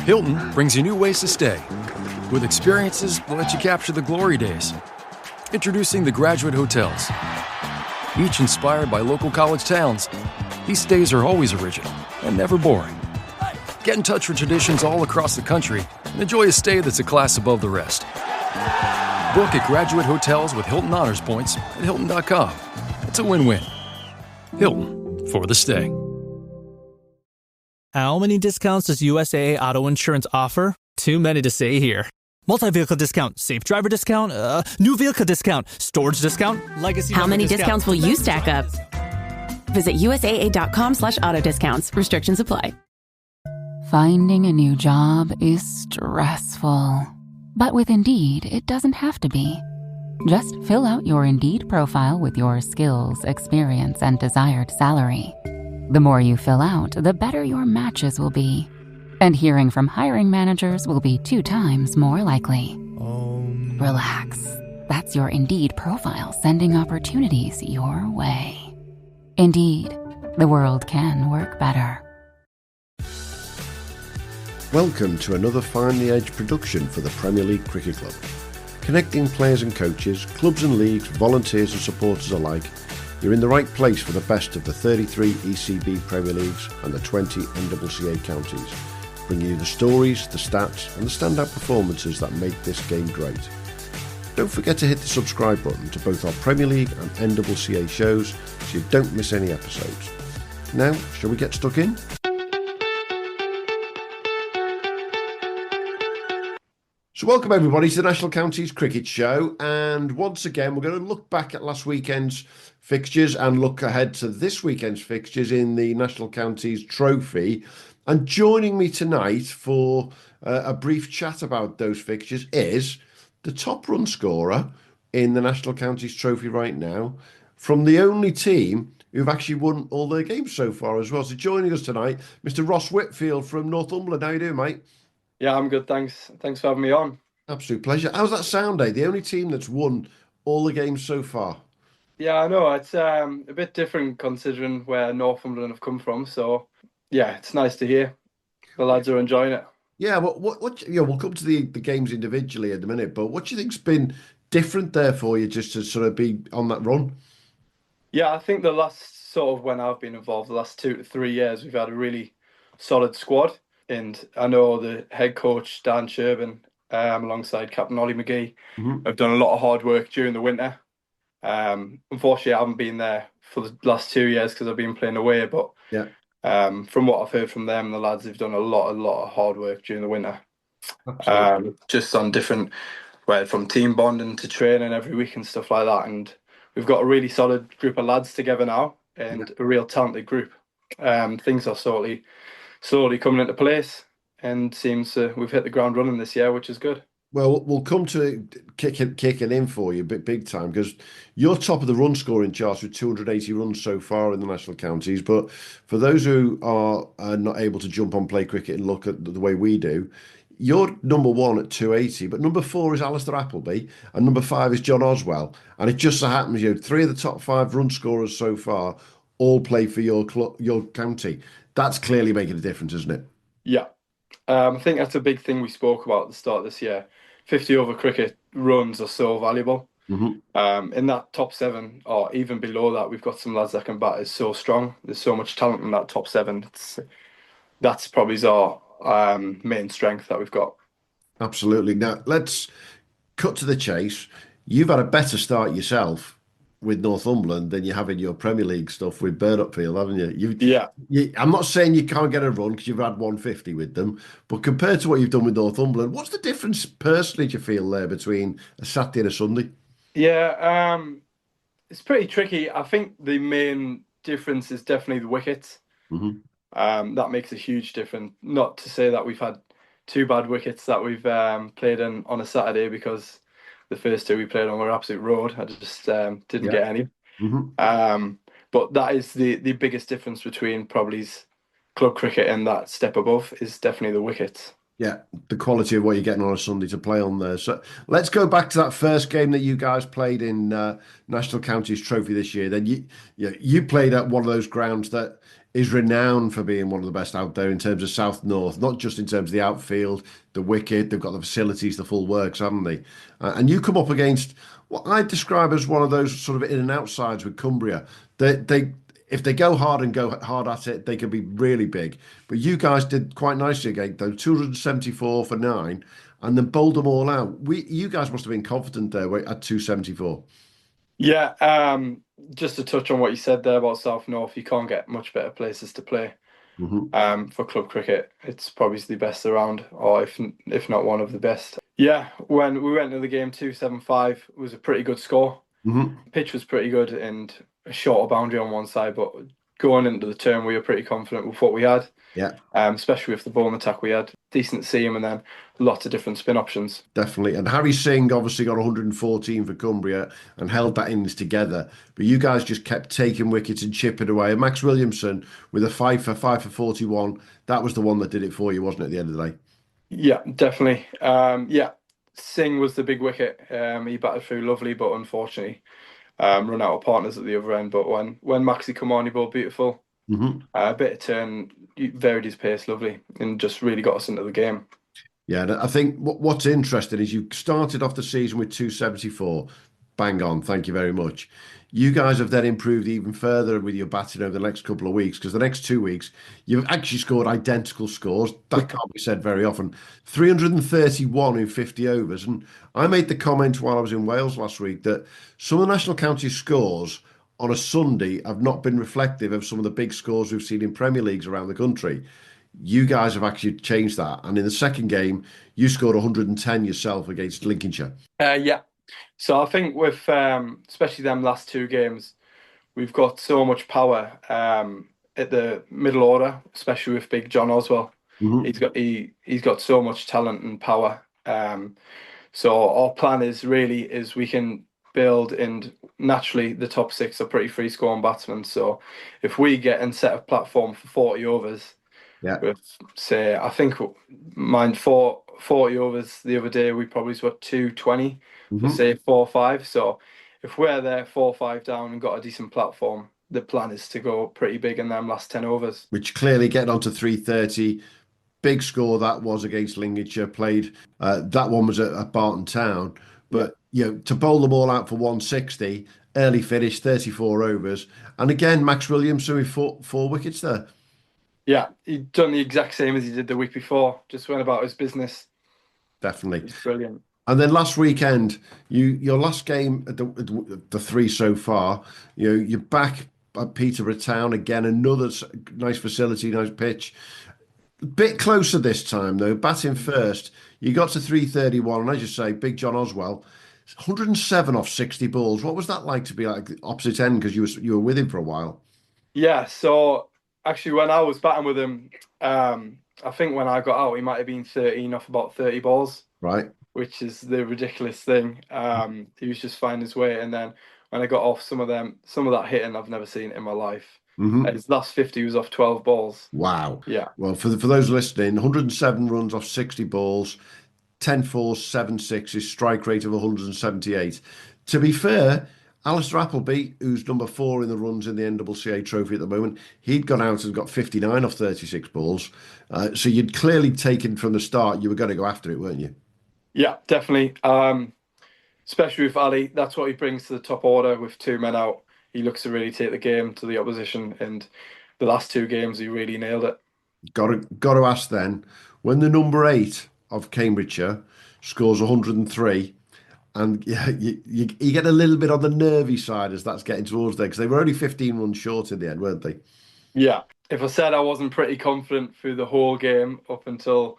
Hilton brings you new ways to stay, with experiences that let you capture the glory days. Introducing the Graduate Hotels. Each inspired by local college towns, these stays are always original and never boring. Get in touch with traditions all across the country and enjoy a stay that's a class above the rest. Book at Graduate Hotels with Hilton Honors Points at Hilton.com. It's a win-win. Hilton, for the stay. How many discounts does USAA Auto Insurance offer? Too many to say here. Multi-vehicle discount, safe driver discount, new vehicle discount, storage discount, legacy. How many discounts will you stack up? Visit USAA.com/auto discounts. Restrictions apply. Finding a new job is stressful. But with Indeed, it doesn't have to be. Just fill out your Indeed profile with your skills, experience, and desired salary. The more you fill out, the better your matches will be. And hearing from hiring managers will be 2 times more likely. Relax. That's your Indeed profile sending opportunities your way. Indeed, the world can work better. Welcome to another Find the Edge production for the Premier League Cricket Club. Connecting players and coaches, clubs and leagues, volunteers and supporters alike, you're in the right place for the best of the 33 ECB Premier Leagues and the 20 NCCA counties, bringing you the stories, the stats and the standout performances that make this game great. Don't forget to hit the subscribe button to both our Premier League and NCCA shows so you don't miss any episodes. Now, shall we get stuck in? So welcome everybody to the National Counties Cricket Show, and once again we're going to look back at last weekend's fixtures and look ahead to this weekend's fixtures in the National Counties Trophy. And joining me tonight for a brief chat about those fixtures is the top run scorer in the National Counties Trophy right now, from the only team who've actually won all their games so far as well. So joining us tonight, Mr. Ross Whitfield from Northumberland. How you doing, mate? Yeah, I'm good, thanks. Thanks for having me on. Absolute pleasure. How's that sound, eh? The only team that's won all the games so far. Yeah, I know. It's a bit different considering where Northumberland have come from. So, yeah, it's nice to hear. The lads are enjoying it. Yeah, what yeah, we'll come to the games individually in a minute, but what do you think's been different there for you just to sort of be on that run? Yeah, I think the last sort of when I've been involved, the last 2 to 3 years, we've had a really solid squad. And I know the head coach, Dan Sherbin, alongside Captain Ollie McGee, have done a lot of hard work during the winter. Unfortunately, I haven't been there for the last 2 years because I've been playing away. But yeah, from what I've heard from them, the lads have done a lot of hard work during the winter. Just on different, from team bonding to training every week and stuff like that. And we've got a really solid group of lads together now, and a real talented group. Things are slowly coming into place, and seems we've hit the ground running this year, which is good. Well, we'll come to kicking in for you big time, because you're top of the run scoring charts with 280 runs so far in the national counties. But for those who are not able to jump on Play Cricket and look at the way we do, you're number 1 at 280, but number 4 is Alistair Appleby, and number 5 is John Oswell. And it just so happens, 3 of the top 5 run scorers so far all play for your county. That's clearly making a difference, isn't it? Yeah. I think that's a big thing we spoke about at the start of this year. 50 over cricket runs are so valuable. In that top 7, or even below that, we've got some lads that can bat is so strong. There's so much talent in that top 7. That's probably our main strength that we've got. Absolutely. Now, let's cut to the chase. You've had a better start yourself with Northumberland than you have in your Premier League stuff with Burdockfield, haven't you? I'm not saying you can't get a run because you've had 150 with them, but compared to what you've done with Northumberland, what's the difference personally do you feel there between a Saturday and a Sunday? Yeah, it's pretty tricky. I think the main difference is definitely the wickets. That makes a huge difference. Not to say that we've had 2 bad wickets that we've played in on a Saturday, because the first 2 we played on were absolute road. I just didn't get any. But that is the biggest difference between probably club cricket and that step above, is definitely the wickets. Yeah, the quality of what you're getting on a Sunday to play on there. So let's go back to that first game that you guys played in National Counties Trophy this year. Then you played at one of those grounds that is renowned for being one of the best out there in terms of South North, not just in terms of the outfield, the wicket. They've got the facilities, the full works, haven't they? And you come up against what I describe as one of those sort of in and outsides with Cumbria. They if they go hard and go hard at it, they can be really big. But you guys did quite nicely again, though 274 for 9, and then bowled them all out. You guys must have been confident there at 274. Yeah, just to touch on what you said there about South North, you can't get much better places to play. For club cricket, it's probably the best around, or if not one of the best. Yeah, when we went to the game, 275 was a pretty good score. Pitch was pretty good and a shorter boundary on one side, but going into the turn, we were pretty confident with what we had. Yeah. Especially with the bowling attack we had. Decent seam and then lots of different spin options. Definitely. And Harry Singh obviously got 114 for Cumbria and held that innings together. But you guys just kept taking wickets and chipping away. And Max Williamson with a 5 for 41, that was the one that did it for you, wasn't it, at the end of the day? Yeah, definitely. Yeah, Singh was the big wicket. He batted through lovely, but unfortunately run out of partners at the other end. But when Maxi come on, he bowled beautiful. A bit of turn, varied his pace lovely, and just really got us into the game. Yeah, and I think what's interesting is you started off the season with 274. Bang on, thank you very much. You guys have then improved even further with your batting over the next couple of weeks, because the next 2 weeks you've actually scored identical scores. That can't be said very often. 331 in 50 overs. And I made the comment while I was in Wales last week that some of the national county scores on a Sunday have not been reflective of some of the big scores we've seen in Premier Leagues around the country. You guys have actually changed that. And in the second game, you scored 110 yourself against Lincolnshire. Yeah. So I think with especially them last 2 games, we've got so much power at the middle order, especially with Big John Oswell. He's got so much talent and power. So our plan is we can build, and naturally the top 6 are pretty free scoring batsmen. So if we get and set a platform for 40 overs, with say I think mind 40 overs the other day, we probably got 220 for say 4 or 5. So if we're there 4 or 5 down and got a decent platform, the plan is to go pretty big in them last 10 overs. Which clearly getting on to 330. Big score that was against Lincolnshire. Played that one was at Barton Town, but to bowl them all out for 160, early finish, 34 overs, and again Max Williamson with four wickets there. Yeah, he'd done the exact same as he did the week before. Just went about his business. Definitely, it's brilliant. And then last weekend, your last game at the 3 so far, you're back at Peterborough Town again. Another nice facility, nice pitch. Bit closer this time though. Batting first, you got to 331, and as you say, Big John Oswell, 107 off 60 balls. What was that like to be like the opposite end, because you were with him for a while? Yeah, so actually when I was batting with him, I think when I got out, he might have been 13 off about 30 balls. Right. Which is the ridiculous thing. He was just finding his way, and then when I got off some of that hitting, I've never seen in my life. His last 50 was off 12 balls. Wow. Yeah. Well, for those listening, 107 runs off 60 balls, 10 fours, 7 sixes, strike rate of 178. To be fair, Alistair Appleby, who's number 4 in the runs in the NCCA trophy at the moment, he'd gone out and got 59 off 36 balls. So you'd clearly taken from the start, you were going to go after it, weren't you? Yeah, definitely. Especially with Ali, that's what he brings to the top order with 2 men out. He looks to really take the game to the opposition, and the last 2 games he really nailed it. Got to ask then, when the number 8 of Cambridgeshire scores 103, and you get a little bit on the nervy side as that's getting towards there, because they were only 15 runs short in the end, weren't they? Yeah. If I said I wasn't pretty confident through the whole game up until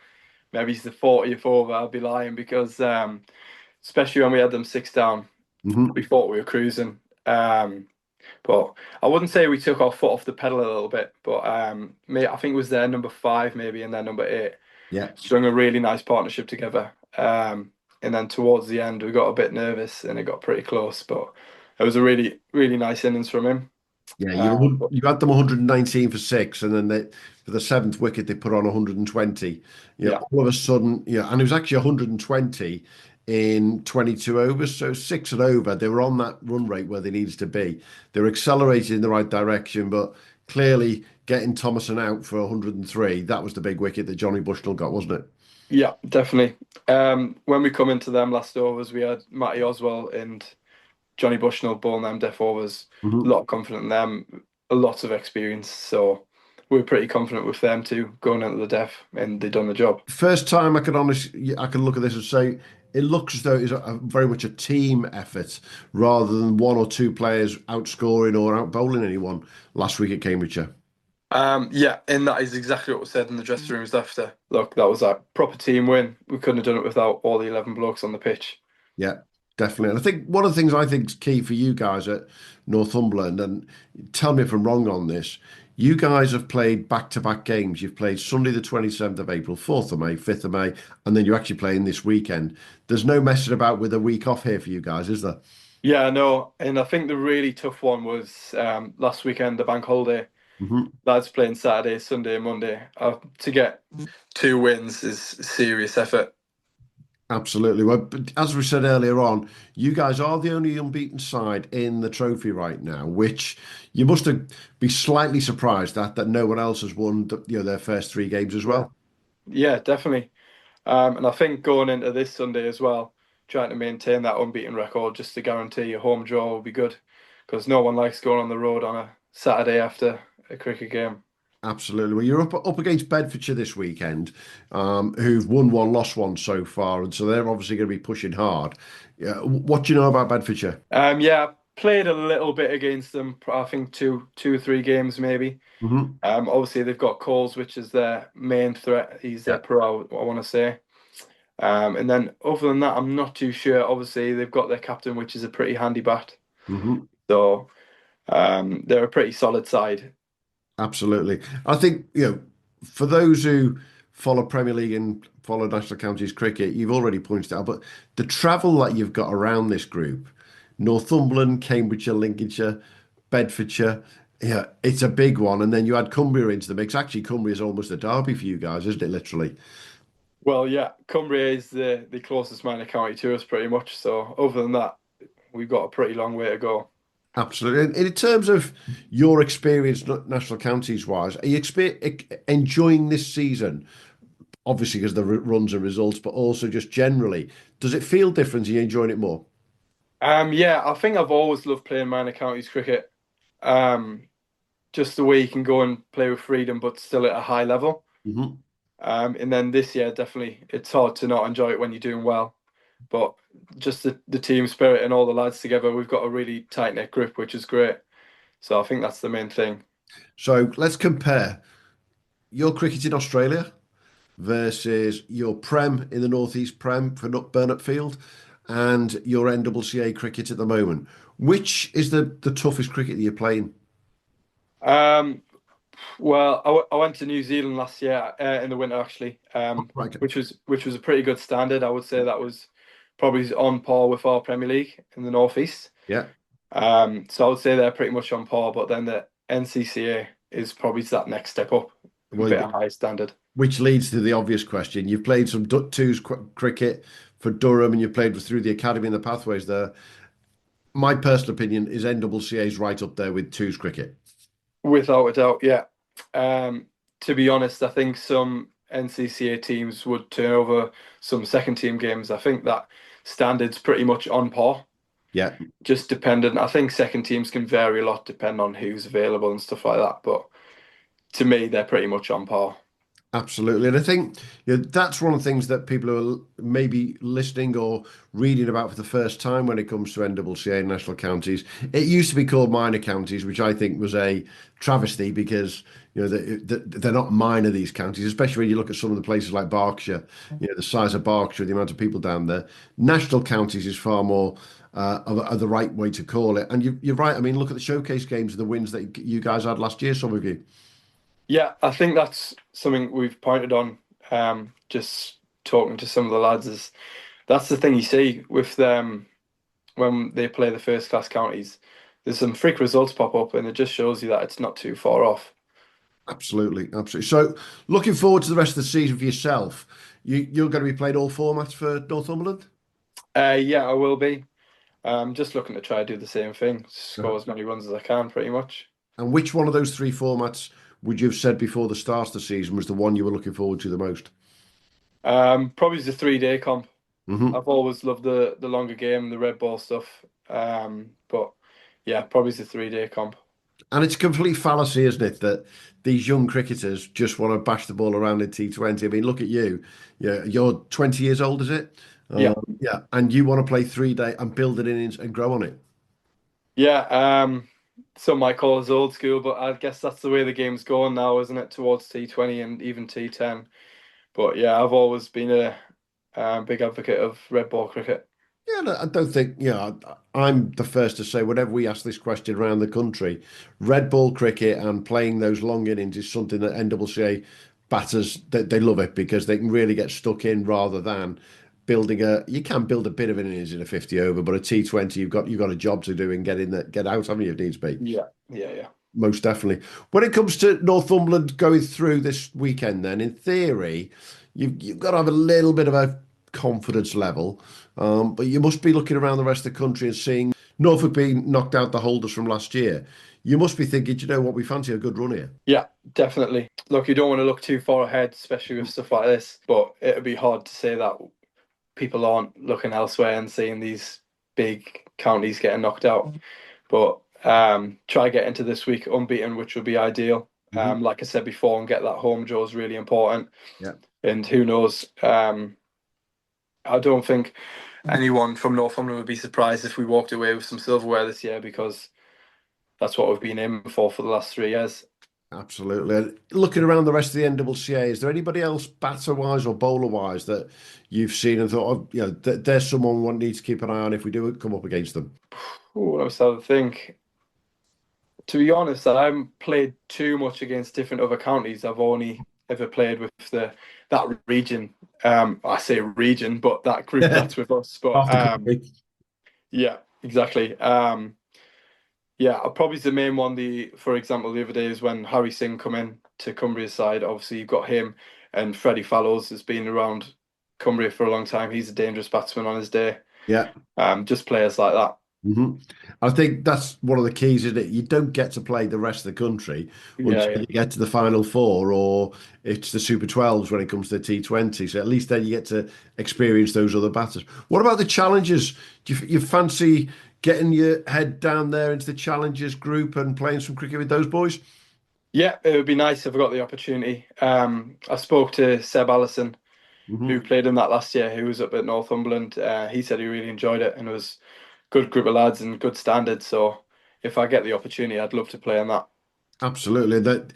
maybe it's the 40th over, I'd be lying, because especially when we had them 6 down, we thought we were cruising. But I wouldn't say we took our foot off the pedal a little bit, but I think it was their number 5 maybe and their number 8. Yeah. Strung a really nice partnership together. And then towards the end, we got a bit nervous and it got pretty close, but it was a really, really nice innings from him. Yeah, you had them 119 for 6, and then for the 7th wicket they put on 120. All of a sudden, and it was actually 120 in 22 overs, so 6 and over. They were on that run rate where they needed to be. They were accelerating in the right direction, but clearly getting Thomason out for 103, that was the big wicket that Johnny Bushnell got, wasn't it? Yeah, definitely. When we come into them last overs, we had Matty Oswell and Johnny Bushnell bowling them death overs. A lot of confidence in them, a lot of experience. So we're pretty confident with them too going into the death, and they've done the job. First time I can look at this and say it looks as though it's very much a team effort rather than one or two players outscoring or out bowling anyone last week at Cambridgeshire. Yeah, and that is exactly what was said in the dressing rooms after. Look, that was a proper team win. We couldn't have done it without all the 11 blokes on the pitch. Yeah, definitely. And I think one of the things I think is key for you guys at Northumberland, and tell me if I'm wrong on this, you guys have played back-to-back games. You've played Sunday the 27th of April, 4th of May, 5th of May, and then you're actually playing this weekend. There's no messing about with a week off here for you guys, is there? Yeah, no, and I think the really tough one was last weekend, the bank holiday. Hmm. Lads playing Saturday, Sunday, Monday. To get 2 wins is serious effort. Absolutely. Well, but as we said earlier on, you guys are the only unbeaten side in the trophy right now, which you must have be slightly surprised at that no one else has won their first three games as Yeah, well. yeah, definitely. And I think going into this Sunday as well, trying to maintain that unbeaten record just to guarantee a home draw will be good, because no one likes going on the road on a Saturday after a cricket game. Absolutely. Well, you're up against Bedfordshire this weekend, who've won one, lost one so far, and so they're obviously going to be pushing hard. Yeah, what do you know about Bedfordshire? Yeah, played a little bit against them. I think two or three games maybe. Hmm. Obviously they've got Coles, which is their main threat. He's their Yeah. pro, I want to say. And then other than that, I'm not too sure. Obviously they've got their captain, which is a pretty handy bat. Hmm. So they're a pretty solid side. Absolutely. I think, for those who follow Premier League and follow National Counties cricket, you've already pointed out, but the travel that you've got around this group, Northumberland, Cambridgeshire, Lincolnshire, Bedfordshire, yeah, it's a big one. And then you add Cumbria into the mix. Actually, Cumbria is almost a derby for you guys, isn't it, literally? Well, yeah, Cumbria is the closest minor county to us pretty much. So other than that, we've got a pretty long way to go. Absolutely. And in terms of your experience, national counties wise, are you enjoying this season? Obviously, because the runs and results, but also just generally, does it feel different? Are you enjoying it more? Yeah, I think I've always loved playing minor counties cricket. Um, just the way you can go and play with freedom, but still at a high level. Hmm. And then this year, definitely, it's hard to not enjoy it when you're doing well. But just the team spirit and all the lads together, we've got a really tight knit group, which is great. So I think that's the main thing. So let's compare your cricket in Australia versus your Prem in the Northeast Prem for Burnett Field and your NCCA cricket at the moment. Which is the toughest cricket that you're playing? Um, well, I went to New Zealand last year in the winter actually, Right. which was a pretty good standard. I would say that was probably on par with our Premier League in the Northeast. Yeah. So I would say they're pretty much on par, but then the NCCA is probably that next step up, a Well, bit of high standard. which leads to the obvious question. You've played some twos cricket for Durham and you've played through the academy and the pathways there. My personal opinion is NCCA is right up there with twos cricket. Without a doubt, yeah. To be honest, I think some NCCA teams would turn over some second team games. I think that standard's pretty much on par. Yeah. Just dependent. I think second teams can vary a lot depending on who's available and stuff like that. But to me, they're pretty much on par. Absolutely. And I think that's one of the things that people are maybe listening or reading about for the first time when it comes to NCCA national counties. It used to be called minor counties, which I think was a travesty because they're not minor, these counties, especially when you look at some of the places like Berkshire, the size of Berkshire, the amount of people down there. National counties is far more of the right way to call it. And you're right. I mean, look at the showcase games and the wins that you guys had last year, some of you. Yeah, I think that's something we've pointed on. Just talking to some of the lads is that's the thing you see with them when they play the first class counties. There's some freak results pop up, and it just shows you that it's not too far off. Absolutely, absolutely. So, looking forward to the rest of the season for yourself. You're going to be playing all formats for Northumberland? Yeah, I will be. Just looking to try to do the same thing, Uh-huh. score as many runs as I can, pretty much. And which one of those three formats would you have said before the start of the season was the one you were looking forward to the most? Probably the 3 day comp. Hmm. I've always loved the longer game, the red ball stuff. But yeah, probably the 3 day comp. And it's a complete fallacy, isn't it, that these young cricketers just want to bash the ball around in T20. I mean, look at you. Yeah, you're 20 years old, is it? Yeah. Yeah, and you want to play 3 day and build it in and grow on it. Yeah. Some might call us old school, but I guess that's the way the game's going now, isn't it? Towards T20 and even T10. But yeah, I've always been a big advocate of red ball cricket. Yeah, no, I don't think, I'm the first to say, whenever we ask this question around the country, red ball cricket and playing those long innings is something that NCCA batters, they love it because they can really get stuck in rather than you can build a bit of innings in a 50 over, but a T20, you've got a job to do and get out, haven't you, if needs be? Yeah, yeah, yeah. Most definitely. When it comes to Northumberland going through this weekend, then in theory, you've got to have a little bit of a confidence level, but you must be looking around the rest of the country and seeing Norfolk being knocked out the holders from last year. You must be thinking, you know what, we fancy a good run here. Yeah, definitely. Look, you don't want to look too far ahead, especially with stuff like this, but it'd be hard to say that people aren't looking elsewhere and seeing these big counties getting knocked out. But try get into this week unbeaten, which would be ideal. Like I said before, and get that home draw is really important. Yeah. And who knows? I don't think anyone from Northumberland would be surprised if we walked away with some silverware this year because that's what we've been aiming for the last 3 years. Absolutely. And looking around the rest of the NCCA, is there anybody else batter-wise or bowler-wise that you've seen and thought, there's someone we need to keep an eye on if we do come up against them? Ooh, I was having to think. To be honest, I haven't played too much against different other counties. I've only ever played with that region. I say region, but that group that's with us. But Half the country. yeah, exactly. Probably the main one. For example, the other day is when Harry Singh come in to Cumbria's side. Obviously, you've got him and Freddie Fallows has been around Cumbria for a long time. He's a dangerous batsman on his day. Yeah. Just players like that. I think that's one of the keys, isn't it? You don't get to play the rest of the country until you get to the final four, or it's the Super 12s when it comes to the T20. So at least then you get to experience those other batters. What about the challenges? Do you fancy getting your head down there into the challenges group and playing some cricket with those boys? Yeah, it would be nice if I got the opportunity. I spoke to Seb Allison, who played in that last year, who was up at Northumberland. He said he really enjoyed it and it was good group of lads and good standards. So if I get the opportunity, I'd love to play on that. Absolutely. That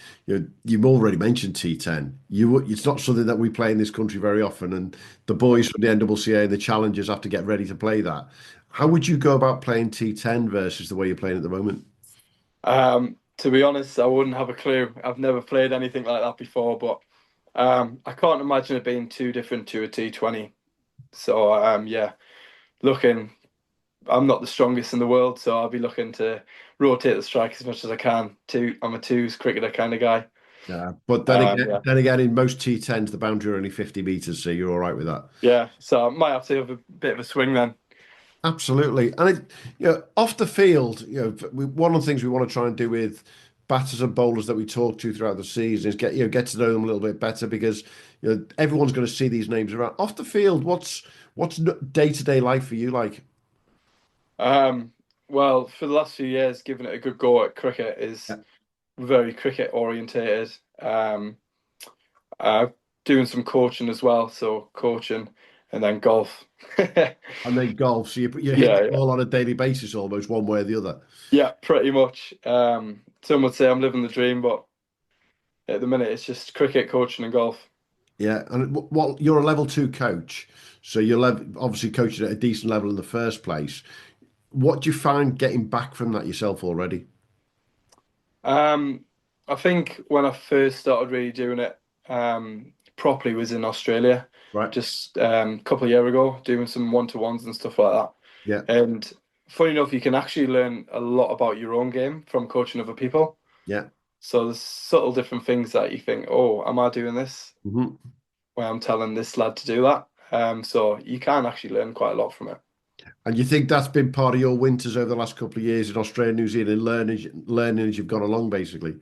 you've already mentioned T10. It's not something that we play in this country very often, and the boys from the NCCA and the challengers have to get ready to play that. How would you go about playing T10 versus the way you're playing at the moment? To be honest, I wouldn't have a clue. I've never played anything like that before, but I can't imagine it being too different to a T20. So looking. I'm not the strongest in the world, so I'll be looking to rotate the strike as much as I can. I'm a twos cricketer kind of guy. Yeah, but then again, in most T10s, the boundary are only 50 meters, so you're all right with that. Yeah, so I might have to have a bit of a swing then. Absolutely, and off the field, one of the things we want to try and do with batters and bowlers that we talk to throughout the season is get to know them a little bit better because everyone's going to see these names around. Off the field, what's day-to-day life for you like? Well, for the last few years, giving it a good go at cricket is very cricket orientated. Doing some coaching as well, so coaching and then golf. And then golf, so you hit the ball on a daily basis almost one way or the other. Yeah, pretty much. Some would say I'm living the dream, but at the minute it's just cricket, coaching and golf. Yeah, and you're a level 2 coach, so you're obviously coaching at a decent level in the first place. What do you find getting back from that yourself already? I think when I first started really doing it properly was in Australia, Right. just a couple of years ago, doing some one-to-ones and stuff like that. Yeah. And funny enough, you can actually learn a lot about your own game from coaching other people. Yeah. So there's subtle different things that you think, oh, am I doing this? Mm-hmm. When I'm telling this lad to do that. So you can actually learn quite a lot from it. And you think that's been part of your winters over the last couple of years in Australia and New Zealand, learning as you've gone along, basically?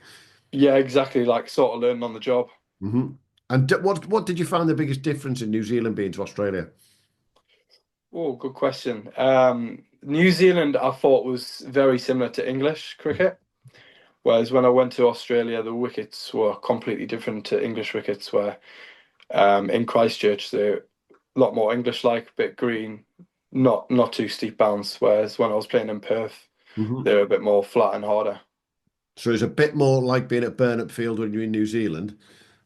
Yeah, exactly. Like sort of learning on the job. Hmm. And what did you find the biggest difference in New Zealand being to Australia? Oh, good question. New Zealand, I thought was very similar to English cricket, whereas when I went to Australia, the wickets were completely different to English wickets. Where in Christchurch, they're a lot more English-like, bit green, not too steep bounce. Whereas when I was playing in Perth, Hmm. they're a bit more flat and harder. So it's a bit more like being at Burnup Field when you're in New Zealand,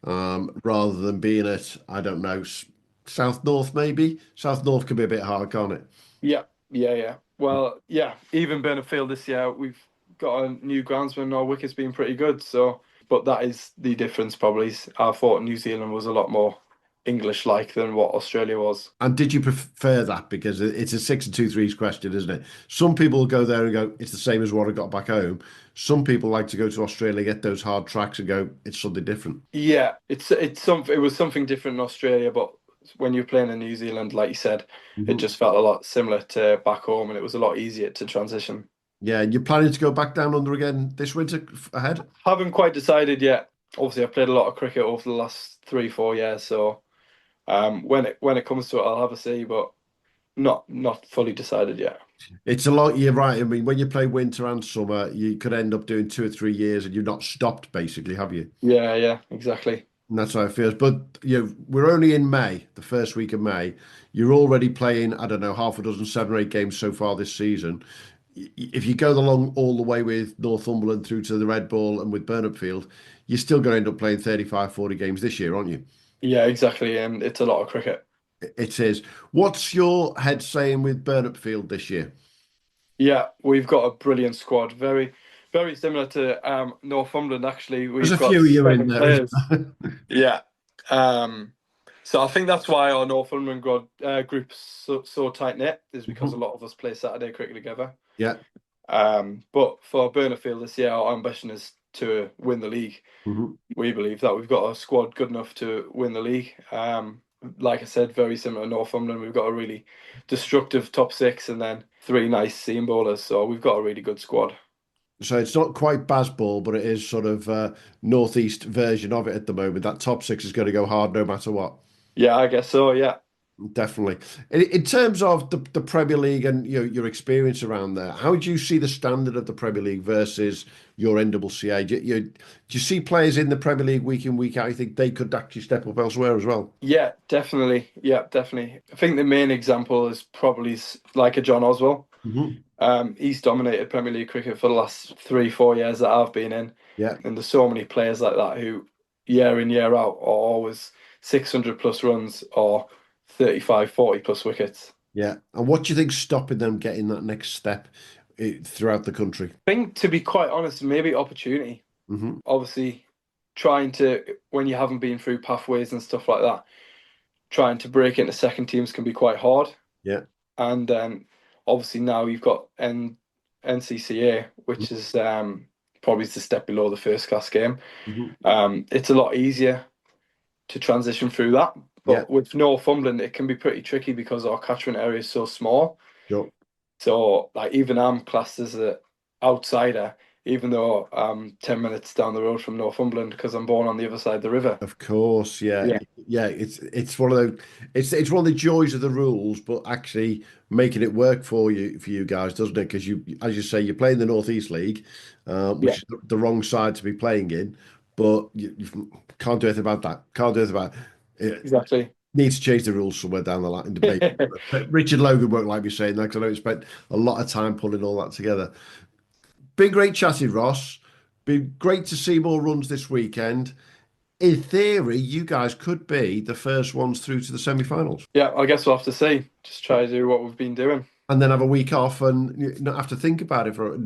rather than being at, I don't know, South North maybe. South North can be a bit hard, can't it? Yeah, yeah. Well, yeah. Even Burnett Field this year, we've got a new groundsman. Our wicket's been pretty good. So, but that is the difference. Probably, I thought New Zealand was a lot more English-like than what Australia was. And did you prefer that? Because it's a six and two threes question, isn't it? Some people go there and go, it's the same as what I got back home. Some people like to go to Australia, get those hard tracks and go, it's something different. Yeah, it's something. It was something different in Australia, but when you're playing in New Zealand, like you said, it Mhm. just felt a lot similar to back home, and it was a lot easier to transition. Yeah, and you're planning to go back down under again this winter ahead? Haven't quite decided yet. Obviously, I've played a lot of cricket over the last 3, 4 years, so when it comes to it, I'll have a see, but not fully decided yet. It's a lot, you're right. I mean, when you play winter and summer, you could end up doing 2 or 3 years and you're not stopped, basically, have you? Yeah, exactly. And that's how it feels. But we're only in May, the first week of May. You're already playing, I don't know, half a dozen, 7 or 8 games so far this season. If you go along all the way with Northumberland through to the Red Ball and with Burnup Field, you're still going to end up playing 35, 40 games this year, aren't you? Yeah, exactly, and it's a lot of cricket. It is. What's your head saying with Burnup Field this year? Yeah, we've got a brilliant squad. Very similar to Northumberland. Actually, There's we've a got few of you in seven there, isn't players. there? Yeah. Um, so I think that's why our Northumberland group's so tight knit is because a lot of us play Saturday cricket together. Yeah. But for Burnerfield this year, our ambition is to win the league. Mhm. We believe that we've got a squad good enough to win the league. Like I said, very similar to Northumberland. We've got a really destructive top six and then three nice seam bowlers. So we've got a really good squad. So it's not quite Bazball, but it is sort of northeast version of it at the moment. That top six is going to go hard no matter what. Yeah, I guess so. Yeah. Definitely. In terms of the Premier League and your experience around there, how do you see the standard of the Premier League versus your NCCA? Do you see players in the Premier League week in, week out? You think they could actually step up elsewhere as well? Yeah, definitely. Yeah, definitely. I think the main example is probably like a John Oswell. Hmm. He's dominated Premier League cricket for the last 3, 4 years that I've been in. Yeah. And there's so many players like that who, year in, year out, are always 600 plus runs or 35, 40 plus wickets. Yeah. And what do you think's stopping them getting that next step throughout the country? I think, to be quite honest, maybe opportunity. Hmm. Obviously, trying to, when you haven't been through pathways and stuff like that, trying to break into second teams can be quite hard. Yeah. And then obviously now you've got NCCA, which is probably the step below the first class game. Hmm. It's a lot easier to transition through that. But with Northumberland, it can be pretty tricky because our catchment area is so small. Sure. So like even I'm classed as an outsider, even though I'm 10 minutes down the road from Northumberland because I'm born on the other side of the river. Of course, yeah. Yeah. Yeah. It's one of those. It's one of the joys of the rules, but actually making it work for you guys, doesn't it? Because you, as you say, you're playing the Northeast League, which is the wrong side to be playing in, but you can't do anything about that. Can't do anything about it. Exactly. Need to change the rules somewhere down the line in debate. But Richard Logan won't like me saying that because I know he spent a lot of time pulling all that together. Been great chatting, Ross. Been great to see more runs this weekend. In theory, you guys could be the first ones through to the semi-finals. Yeah, I guess we'll have to see. Just try to do what we've been doing. And then have a week off and not have to think about it for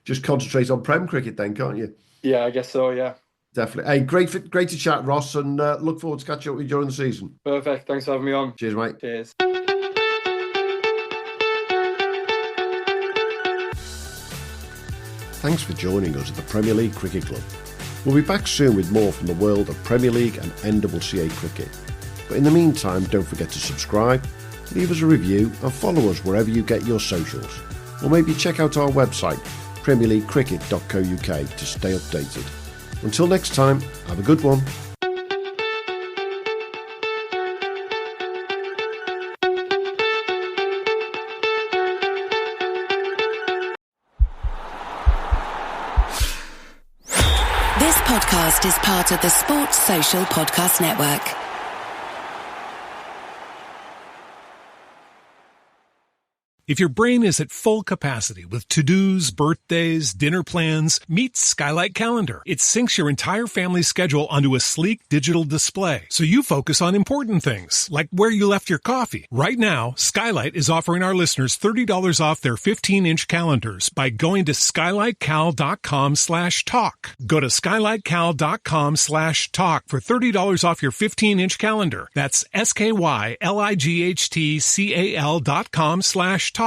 just concentrate on Prem cricket then, can't you? Yeah, I guess so, yeah. Definitely. Hey, great to chat, Ross, and look forward to catching up with you during the season. Perfect. Thanks for having me on. Cheers, mate. Cheers. Thanks for joining us at the Premier League Cricket Club. We'll be back soon with more from the world of Premier League and NCCA cricket. But in the meantime, don't forget to subscribe, leave us a review and follow us wherever you get your socials. Or maybe check out our website, premierleaguecricket.co.uk, to stay updated. Until next time, have a good one. This podcast is part of the Sports Social Podcast Network. If your brain is at full capacity with to-dos, birthdays, dinner plans, meet Skylight Calendar. It syncs your entire family's schedule onto a sleek digital display, so you focus on important things, like where you left your coffee. Right now, Skylight is offering our listeners $30 off their 15-inch calendars by going to skylightcal.com/talk. Go to skylightcal.com/talk for $30 off your 15-inch calendar. That's SKYLIGHTCAL.com/talk.